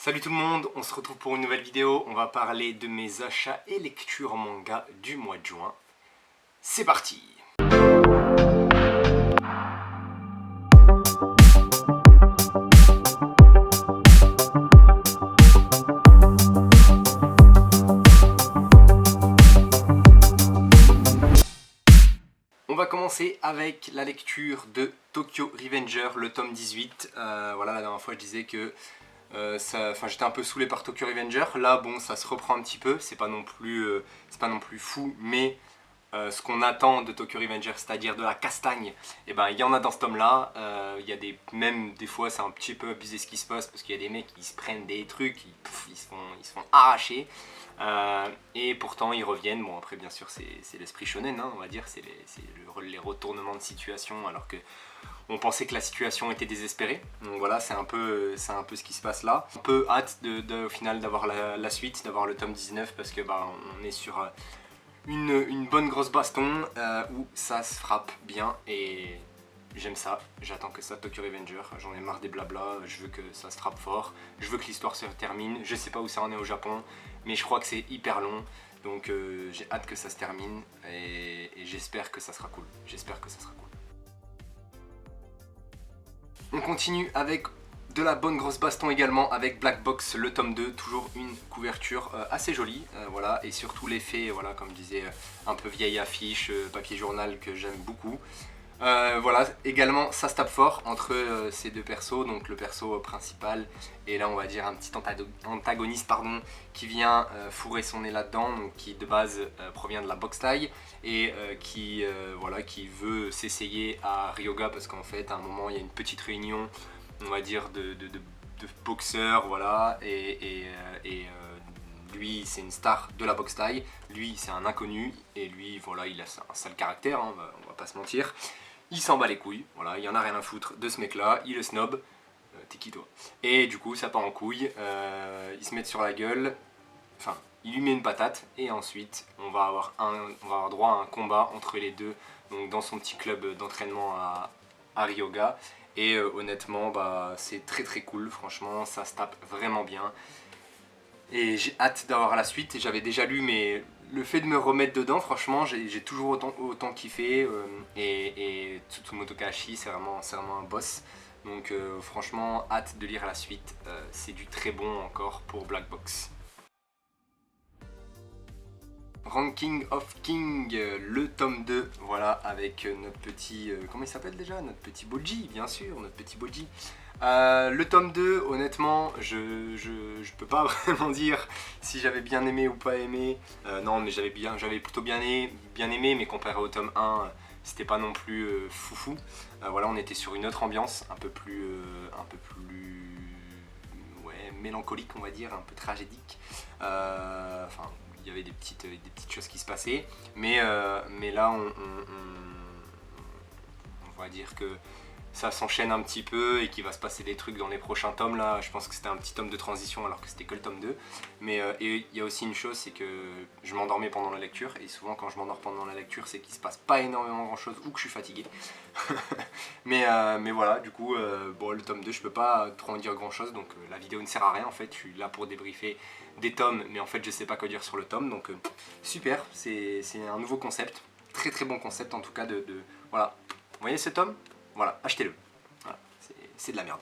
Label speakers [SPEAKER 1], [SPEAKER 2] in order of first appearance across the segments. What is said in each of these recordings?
[SPEAKER 1] Salut tout le monde, on se retrouve pour une nouvelle vidéo. On va parler de mes achats et lectures manga du mois de juin. C'est parti! On va commencer avec la lecture de Tokyo Revenger, le tome 18. Voilà, la dernière fois je disais que j'étais un peu saoulé par Tokyo Revenger. Là, bon, ça se reprend un petit peu. C'est pas non plus fou, mais ce qu'on attend de Tokyo Revenger, c'est-à-dire de la castagne, et ben il y en a dans ce tome-là. Il y a même des fois, c'est un petit peu abusé ce qui se passe parce qu'il y a des mecs qui se prennent des trucs, ils se font arracher. Et pourtant ils reviennent. Bon, après bien sûr c'est l'esprit shonen, hein, on va dire, c'est les retournements de situation alors que on pensait que la situation était désespérée. Donc voilà, c'est un peu ce qui se passe là. Un peu hâte au final d'avoir la suite, d'avoir le tome 19 parce que bah, on est sur une bonne grosse baston où ça se frappe bien et j'aime ça, j'attends que ça, Tokyo Revenger, j'en ai marre des blabla, je veux que ça se frappe fort, je veux que l'histoire se termine, je sais pas où ça en est au Japon, mais je crois que c'est hyper long, donc j'ai hâte que ça se termine et j'espère que ça sera cool, On continue avec de la bonne grosse baston également avec Black Box, le tome 2, toujours une couverture assez jolie, voilà, et surtout l'effet, voilà, comme je disais, un peu vieille affiche, papier journal que j'aime beaucoup. Voilà, également ça se tape fort entre ces deux persos, donc le perso principal et là on va dire un petit antagoniste pardon, qui vient fourrer son nez là-dedans, donc qui de base provient de la boxe taille et qui veut s'essayer à Ryoga parce qu'en fait à un moment il y a une petite réunion, on va dire de boxeurs, voilà, et lui c'est une star de la boxe taille, lui c'est un inconnu et lui voilà il a un sale caractère, hein, on va pas se mentir. Il s'en bat les couilles, voilà, il y en a rien à foutre de ce mec là, il le snob, t'es qui toi? Et du coup ça part en couille, ils se mettent sur la gueule, enfin il lui met une patate et ensuite on va avoir droit à un combat entre les deux, donc dans son petit club d'entraînement à Ryoga. Et honnêtement bah, c'est très cool, franchement ça se tape vraiment bien. Et j'ai hâte d'avoir la suite, j'avais déjà lu mais le fait de me remettre dedans, franchement j'ai toujours autant kiffé et Tsutomu Kashi c'est vraiment un boss. Donc franchement hâte de lire la suite, c'est du très bon encore pour Black Box. Ranking of King, le tome 2, voilà, avec notre petit, comment il s'appelle déjà? Notre petit Boji, bien sûr, notre petit Boji. Le tome 2, honnêtement, je peux pas vraiment dire si j'avais bien aimé ou pas aimé. Non, mais j'avais plutôt bien aimé, mais comparé au tome 1, c'était pas non plus foufou. Voilà, on était sur une autre ambiance, un peu plus ouais, mélancolique, on va dire, un peu tragédique. Enfin, il y avait des petites choses qui se passaient, mais là on va dire que ça s'enchaîne un petit peu et qu'il va se passer des trucs dans les prochains tomes. Là je pense que c'était un petit tome de transition alors que c'était que le tome 2, mais et il y a aussi une chose, c'est que je m'endormais pendant la lecture et souvent quand je m'endors pendant la lecture c'est qu'il se passe pas énormément grand chose ou que je suis fatigué. mais voilà, du coup bon, le tome 2 je peux pas trop en dire grand chose, donc la vidéo ne sert à rien en fait, je suis là pour débriefer des tomes mais en fait je sais pas quoi dire sur le tome, donc super, c'est un nouveau concept, très bon concept en tout cas voilà, vous voyez ce tome? Voilà, achetez-le. Voilà, c'est de la merde.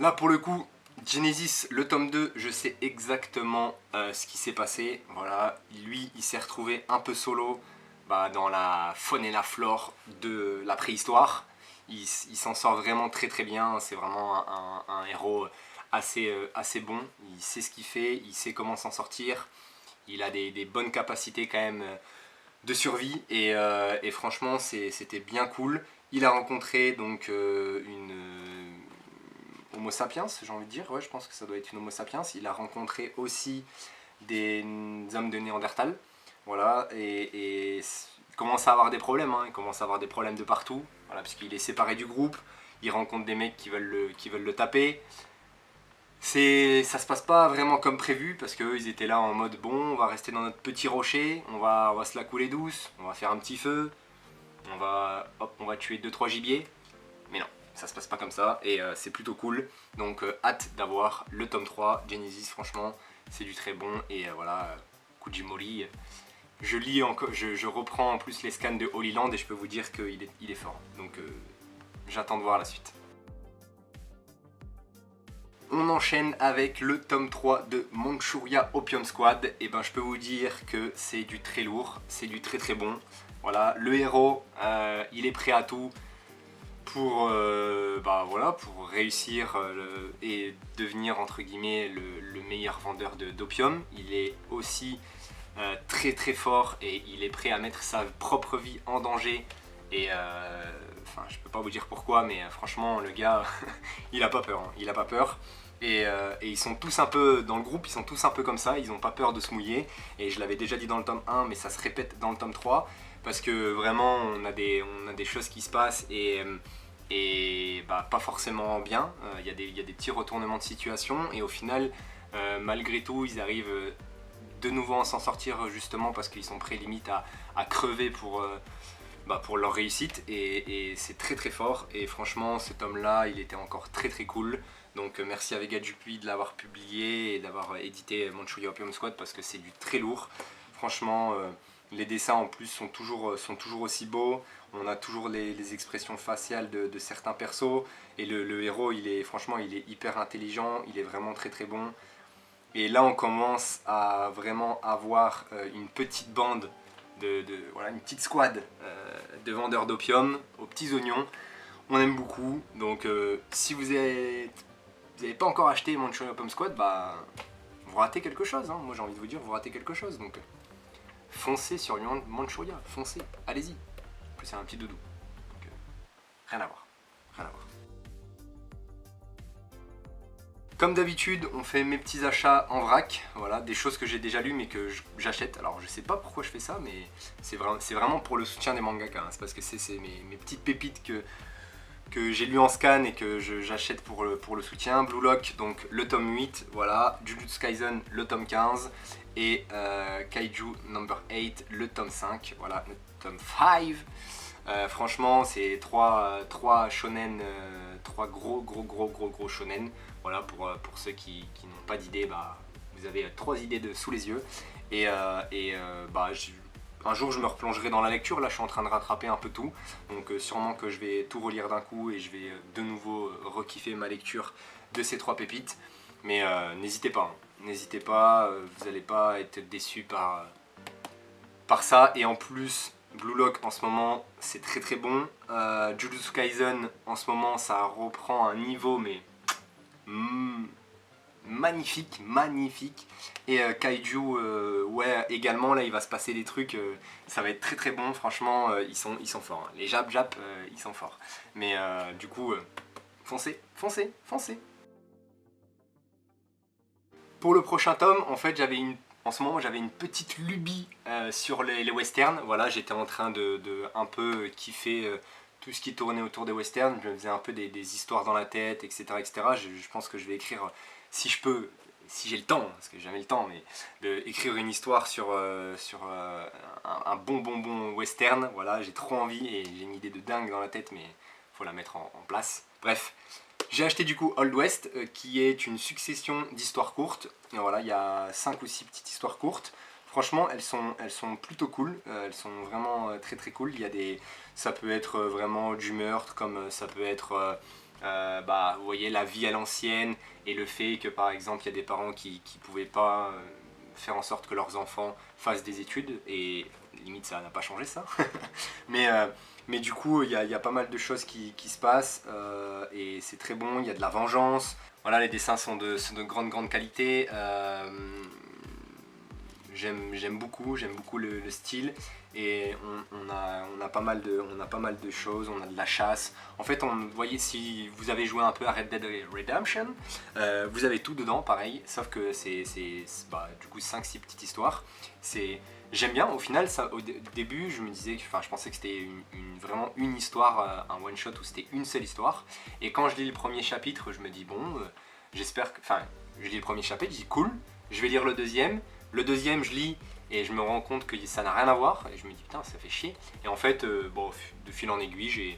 [SPEAKER 1] Là pour le coup, Genesis, le tome 2, je sais exactement ce qui s'est passé. Voilà, lui il s'est retrouvé un peu solo dans la faune et la flore de la préhistoire. Il s'en sort vraiment très bien, c'est vraiment un héros assez bon. Il sait ce qu'il fait, il sait comment s'en sortir. Il a des bonnes capacités quand même de survie et franchement c'était bien cool. Il a rencontré donc une Homo sapiens, j'ai envie de dire, ouais je pense que ça doit être une Homo sapiens. Il a rencontré aussi des hommes de Néandertal, voilà, et il commence à avoir des problèmes, hein. Il commence à avoir des problèmes de partout, voilà, puisqu'il est séparé du groupe, il rencontre des mecs qui veulent le taper. Ça se passe pas vraiment comme prévu parce qu'eux ils étaient là en mode bon, on va rester dans notre petit rocher, on va se la couler douce, on va faire un petit feu, on va tuer 2-3 gibiers. Mais non, ça se passe pas comme ça et c'est plutôt cool. Donc hâte d'avoir le tome 3, Genesis, franchement c'est du très bon et voilà, Kujimori, je lis encore, je reprends en plus les scans de Holy Land et je peux vous dire qu'il est fort. Donc j'attends de voir la suite. On enchaîne avec le tome 3 de Manchuria Opium Squad. Et ben je peux vous dire que c'est du très lourd, c'est du très très bon. Voilà, le héros, il est prêt à tout pour, voilà, pour réussir et devenir entre guillemets le meilleur vendeur d'opium. Il est aussi très très fort et il est prêt à mettre sa propre vie en danger. Et enfin, je peux pas vous dire pourquoi, mais franchement, le gars, il a pas peur. Hein. Il a pas peur. Et ils sont tous un peu, dans le groupe, ils sont tous un peu comme ça. Ils ont pas peur de se mouiller. Et je l'avais déjà dit dans le tome 1, mais ça se répète dans le tome 3. Parce que vraiment, on a des choses qui se passent et pas forcément bien. Il y a des petits retournements de situation. Et au final, malgré tout, ils arrivent de nouveau à s'en sortir justement parce qu'ils sont prêts limite à crever pour leur réussite et c'est très très fort et franchement ce tome là il était encore très très cool, donc merci à Vega Dupuis de l'avoir publié et d'avoir édité Manchuria Opium Squad parce que c'est du très lourd, franchement les dessins en plus sont toujours aussi beaux, on a toujours les expressions faciales de certains persos et le héros franchement il est hyper intelligent, il est vraiment très très bon. Et là on commence à vraiment avoir une petite bande, voilà, une petite squad de vendeurs d'opium aux petits oignons. On aime beaucoup, donc si vous n'avez pas encore acheté Manchuria Opium Squad, vous ratez quelque chose, hein. Moi j'ai envie de vous dire, vous ratez quelque chose, donc foncez sur Manchuria, foncez, allez-y. En plus c'est un petit doudou, donc rien à voir, rien à voir. Comme d'habitude, on fait mes petits achats en vrac, voilà, des choses que j'ai déjà lues mais que j'achète. Alors je sais pas pourquoi je fais ça, mais c'est vraiment pour le soutien des mangaka, hein. C'est parce que c'est mes petites pépites que j'ai lues en scan et que j'achète pour le soutien. Blue Lock, donc le tome 8, voilà, Jujutsu Kaisen, le tome 15, et Kaiju number 8, le tome 5, voilà, le tome 5. Franchement, c'est trois shonen, trois gros shonen. Voilà, pour ceux qui n'ont pas d'idée, vous avez 3 idées sous les yeux. Et un jour je me replongerai dans la lecture, là je suis en train de rattraper un peu tout. Donc sûrement que je vais tout relire d'un coup et je vais de nouveau rekiffer ma lecture de ces 3 pépites. Mais n'hésitez pas, hein. N'hésitez pas, vous n'allez pas être déçus par ça. Et en plus, Blue Lock en ce moment c'est très très bon. Jujutsu Kaisen en ce moment ça reprend un niveau mais magnifique. Et Kaiju, ouais, également là il va se passer des trucs, ça va être très très bon, franchement ils sont forts, hein. Les Jap ils sont forts. Mais du coup, foncez. Pour le prochain tome, en fait en ce moment j'avais une petite lubie sur les westerns. Voilà, j'étais en train de un peu kiffer tout ce qui tournait autour des westerns. Je me faisais un peu des histoires dans la tête, etc. Je pense que je vais écrire, si je peux, si j'ai le temps, parce que j'ai jamais le temps, mais écrire une histoire sur un bon western. Voilà, j'ai trop envie et j'ai une idée de dingue dans la tête, mais faut la mettre en place. Bref. J'ai acheté du coup Old West, qui est une succession d'histoires courtes. Et voilà, il y a 5 ou 6 petites histoires courtes. Franchement, elles sont plutôt cool. Elles sont vraiment très très cool. Ça peut être vraiment du meurtre, comme ça peut être, vous voyez, la vie à l'ancienne et le fait que par exemple, il y a des parents qui pouvaient pas faire en sorte que leurs enfants fassent des études. Et limite, ça n'a pas changé ça. Mais du coup, il y a pas mal de choses qui se passent et c'est très bon, il y a de la vengeance. Voilà, les dessins sont de grande qualité. J'aime beaucoup le style et on a pas mal de choses, on a de la chasse. En fait, vous voyez, si vous avez joué un peu à Red Dead Redemption, vous avez tout dedans, pareil, sauf que c'est du coup 5-6 petites histoires. J'aime bien, au final, ça, au début, je me disais, je pensais que c'était vraiment une histoire, un one shot où c'était une seule histoire. Et quand je lis le premier chapitre, je me dis bon, j'espère que, je lis le premier chapitre, je dis cool, je vais lire le deuxième. Le deuxième, je lis et je me rends compte que ça n'a rien à voir. Et je me dis putain, ça fait chier. Et en fait, de fil en aiguille,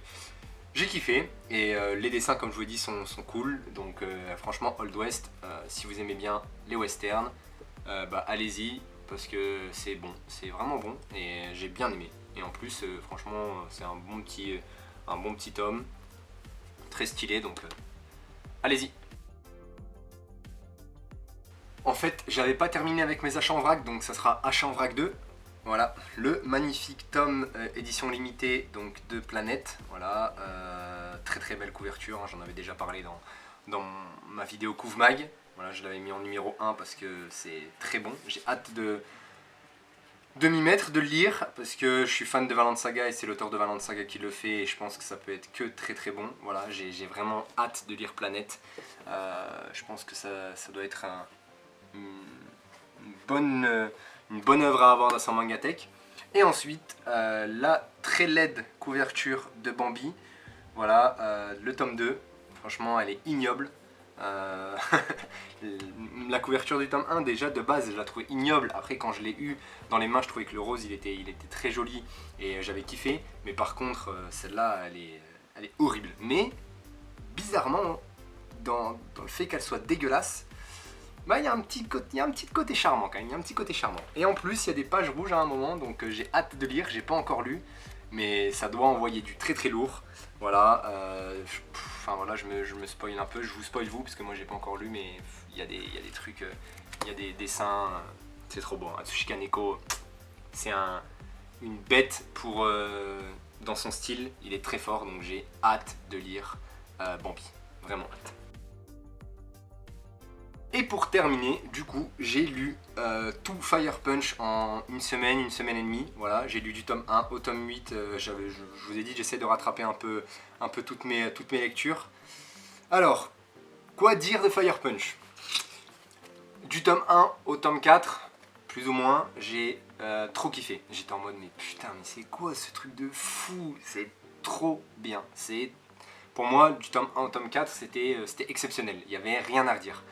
[SPEAKER 1] J'ai kiffé et les dessins comme je vous ai dit sont cool, donc franchement Old West, si vous aimez bien les westerns, bah allez-y parce que c'est bon, c'est vraiment bon et j'ai bien aimé. Et en plus franchement c'est un bon petit tome, très stylé donc allez-y. En fait j'avais pas terminé avec mes achats en vrac donc ça sera achat en vrac 2. Voilà, le magnifique tome édition limitée donc de Planète. Voilà, très très belle couverture, hein, j'en avais déjà parlé dans ma vidéo Couve Mag. Voilà, je l'avais mis en numéro 1 parce que c'est très bon. J'ai hâte de m'y mettre, de le lire, parce que je suis fan de Vinland Saga et c'est l'auteur de Vinland Saga qui le fait et je pense que ça peut être que très très bon. Voilà, j'ai vraiment hâte de lire Planète. Je pense que ça doit être une bonne œuvre à avoir dans son mangatech. Et ensuite, la très laide couverture de Bambi. Voilà, le tome 2. Franchement, elle est ignoble. La couverture du tome 1, déjà de base, je la trouvais ignoble. Après, quand je l'ai eu dans les mains, je trouvais que le rose, il était très joli et j'avais kiffé. Mais par contre, celle-là, elle est horrible. Mais, bizarrement, dans le fait qu'elle soit dégueulasse, bah, il y a un petit côté charmant quand même, il y a un petit côté charmant. Et en plus, il y a des pages rouges à un moment, donc j'ai hâte de lire, j'ai pas encore lu, mais ça doit envoyer du très très lourd. Voilà, enfin voilà, je me spoil un peu, je vous spoil vous, parce que moi j'ai pas encore lu, mais il y a des trucs, il y a des dessins, c'est trop beau. Atsushi Kaneko, c'est une bête pour, dans son style, il est très fort, donc j'ai hâte de lire Bambi, vraiment hâte. Et pour terminer, du coup, j'ai lu tout Fire Punch en une semaine et demie. Voilà, j'ai lu du tome 1 au tome 8. Je vous ai dit, j'essaie de rattraper un peu toutes mes lectures. Alors, quoi dire de Fire Punch? Du tome 1 au tome 4, plus ou moins, j'ai trop kiffé. J'étais en mode, mais putain, mais c'est quoi ce truc de fou? C'est trop bien. Pour moi, du tome 1 au tome 4, c'était exceptionnel. Il n'y avait rien à redire.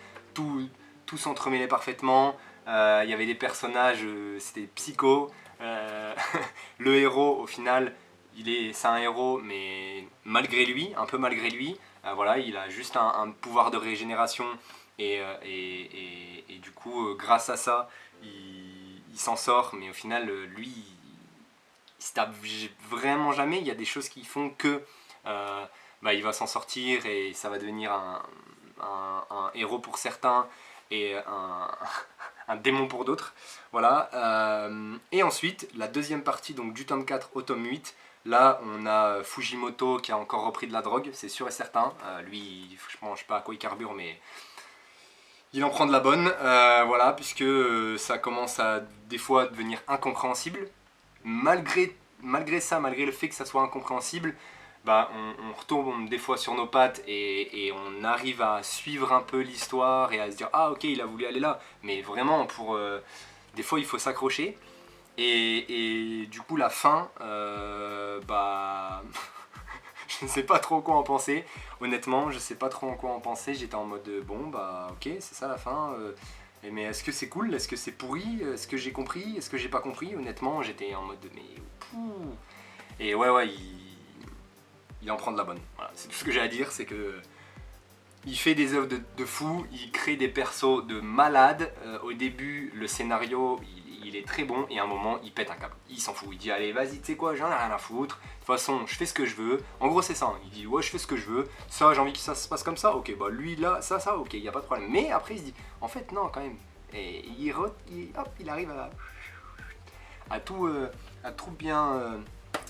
[SPEAKER 1] Tout s'entremêlait parfaitement, il y avait des personnages, c'était psycho, le héros au final, c'est un héros mais malgré lui, un peu malgré lui, voilà, il a juste un pouvoir de régénération et du coup grâce à ça il s'en sort, mais au final lui il se tape vraiment jamais, il y a des choses qui font que bah, il va s'en sortir et ça va devenir un héros pour certains et un démon pour d'autres. Voilà. Et ensuite, la deuxième partie donc, du tome 4 au tome 8, là on a Fujimoto qui a encore repris de la drogue, c'est sûr et certain. Lui, je ne sais pas à quoi il carbure, mais il en prend de la bonne. Voilà, puisque ça commence à des fois devenir incompréhensible. Malgré ça, malgré le fait que ça soit incompréhensible, bah, on retombe des fois sur nos pattes et on arrive à suivre un peu l'histoire et à se dire ah ok il a voulu aller là, mais vraiment des fois il faut s'accrocher et du coup la fin bah je ne sais pas trop quoi en penser, honnêtement je sais pas trop en quoi en penser, j'étais en mode bon bah ok c'est ça la fin, mais est-ce que c'est cool, est-ce que c'est pourri, est-ce que j'ai compris, est-ce que j'ai pas compris, honnêtement j'étais en mode mais pouh. Et ouais il en prend de la bonne. Voilà, c'est tout ce que j'ai à dire, c'est que il fait des œuvres de fou, il crée des persos de malades. Au début, le scénario, il est très bon et à un moment, il pète un câble. Il s'en fout, il dit allez vas-y, tu sais quoi, j'en ai rien à foutre. De toute façon, je fais ce que je veux. En gros, c'est ça. Hein. Il dit ouais, je fais ce que je veux. Ça, j'ai envie que ça se passe comme ça. Ok, bah lui là, ça, ok, il y a pas de problème. Mais après, il se dit en fait non, quand même. Et il arrive à tout bien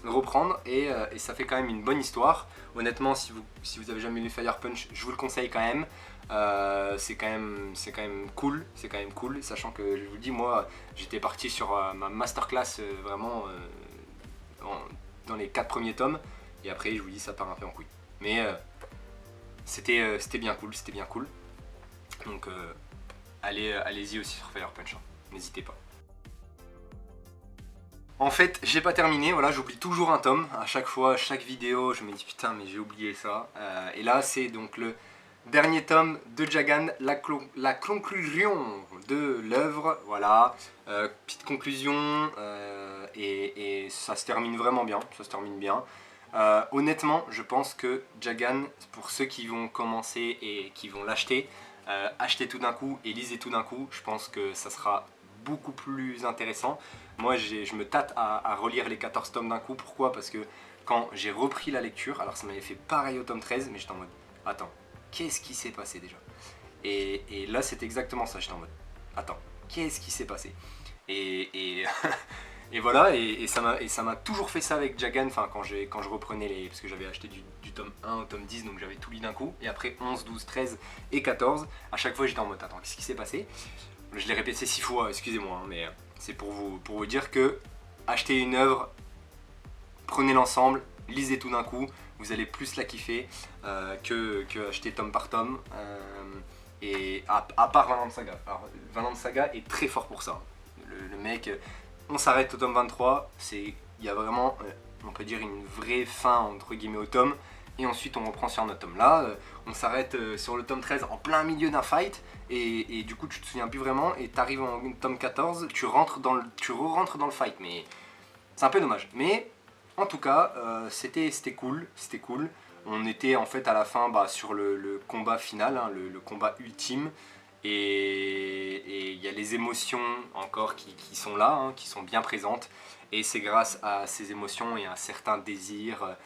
[SPEAKER 1] reprendre et ça fait quand même une bonne histoire. Honnêtement, si vous avez jamais lu Fire Punch, je vous le conseille quand même. C'est quand même cool, sachant que je vous dis moi j'étais parti sur ma masterclass vraiment dans les 4 premiers tomes et après je vous dis ça part un peu en couille. Mais c'était bien cool. Donc allez-y aussi sur Fire Punch, hein. N'hésitez pas. En fait, j'ai pas terminé, voilà, j'oublie toujours un tome. À chaque fois, chaque vidéo, je me dis putain, mais j'ai oublié ça. Et là, c'est donc le dernier tome de Jagan, la conclusion de l'œuvre. Voilà, petite conclusion, et ça se termine vraiment bien. Ça se termine bien. Honnêtement, je pense que Jagan, pour ceux qui vont commencer et qui vont l'acheter, achetez tout d'un coup et lisez tout d'un coup, je pense que ça sera beaucoup plus intéressant. Moi, je me tâte à relire les 14 tomes d'un coup. Pourquoi? Parce que quand j'ai repris la lecture, alors ça m'avait fait pareil au tome 13, mais j'étais en mode, attends, qu'est-ce qui s'est passé déjà? Et là, c'est exactement ça, j'étais en mode, attends, qu'est-ce qui s'est passé? Et, et voilà, et ça m'a toujours fait ça avec Jagan, enfin quand je reprenais les... Parce que j'avais acheté du tome 1 au tome 10, donc j'avais tout lu d'un coup, et après 11, 12, 13 et 14, à chaque fois j'étais en mode, attends, qu'est-ce qui s'est passé? Je l'ai répété 6 fois, excusez-moi, hein, mais c'est pour vous dire que acheter une œuvre, prenez l'ensemble, lisez tout d'un coup, vous allez plus la kiffer que acheter tome par tome. Et à part Vinland Saga. Alors, Vinland Saga est très fort pour ça. Le mec, on s'arrête au tome 23, il y a vraiment, on peut dire, une vraie fin entre guillemets au tome, et ensuite on reprend sur notre tome. Là, on s'arrête sur le tome 13 en plein milieu d'un fight, et du coup tu te souviens plus vraiment, et t'arrives en tome 14, tu re-rentres dans le fight, mais c'est un peu dommage. Mais en tout cas, c'était cool, c'était cool. On était en fait à la fin sur le combat final, hein, le combat ultime. Et il y a les émotions encore qui sont là, hein, qui sont bien présentes. Et c'est grâce à ces émotions et à certains désirs,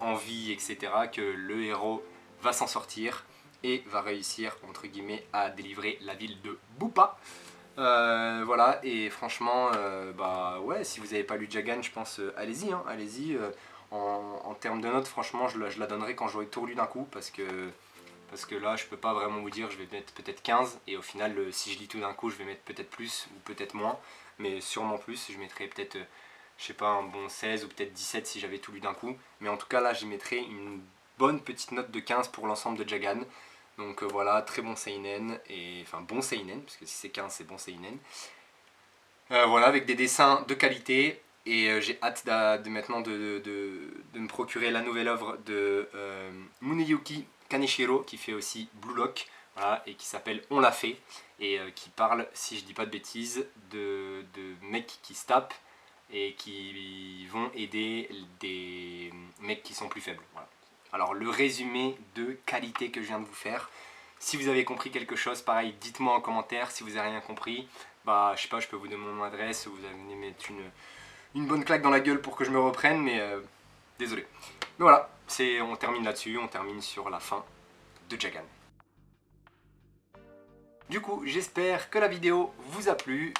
[SPEAKER 1] envies, etc. que le héros va s'en sortir et va réussir, entre guillemets, à délivrer la ville de Boupa. Voilà, et franchement, bah ouais, si vous n'avez pas lu Jagan, je pense, allez-y, hein, allez-y. En termes de notes, franchement, je la donnerai quand j'aurai tout lu d'un coup, parce que là, je peux pas vraiment vous dire, je vais mettre peut-être 15, et au final, si je lis tout d'un coup, je vais mettre peut-être plus, ou peut-être moins, mais sûrement plus, je mettrai peut-être, je sais pas, un bon 16, ou peut-être 17 si j'avais tout lu d'un coup, mais en tout cas, là, j'y mettrai une bonne petite note de 15 pour l'ensemble de Jagan. Donc voilà, très bon seinen, enfin bon seinen, parce que si c'est 15 c'est bon seinen. Voilà, avec des dessins de qualité, et j'ai hâte maintenant de me procurer la nouvelle œuvre de Muneyuki Kaneshiro, qui fait aussi Blue Lock, voilà, et qui s'appelle On l'a fait, et qui parle, si je dis pas de bêtises, de mecs qui se tapent, et qui vont aider des mecs qui sont plus faibles. Voilà. Alors le résumé de qualité que je viens de vous faire, si vous avez compris quelque chose, pareil, dites-moi en commentaire. Si vous n'avez rien compris, bah je sais pas, je peux vous donner mon adresse, vous allez mettre une bonne claque dans la gueule pour que je me reprenne, mais désolé. Mais voilà, on termine là-dessus, on termine sur la fin de Jagan. Du coup, j'espère que la vidéo vous a plu.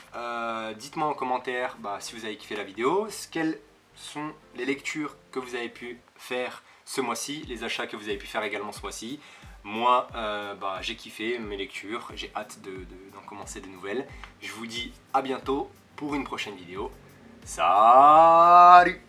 [SPEAKER 1] Dites-moi en commentaire si vous avez kiffé la vidéo, quelles sont les lectures que vous avez pu faire ce mois-ci, les achats que vous avez pu faire également ce mois-ci. Moi, j'ai kiffé mes lectures, j'ai hâte d'en commencer de nouvelles. Je vous dis à bientôt pour une prochaine vidéo. Salut!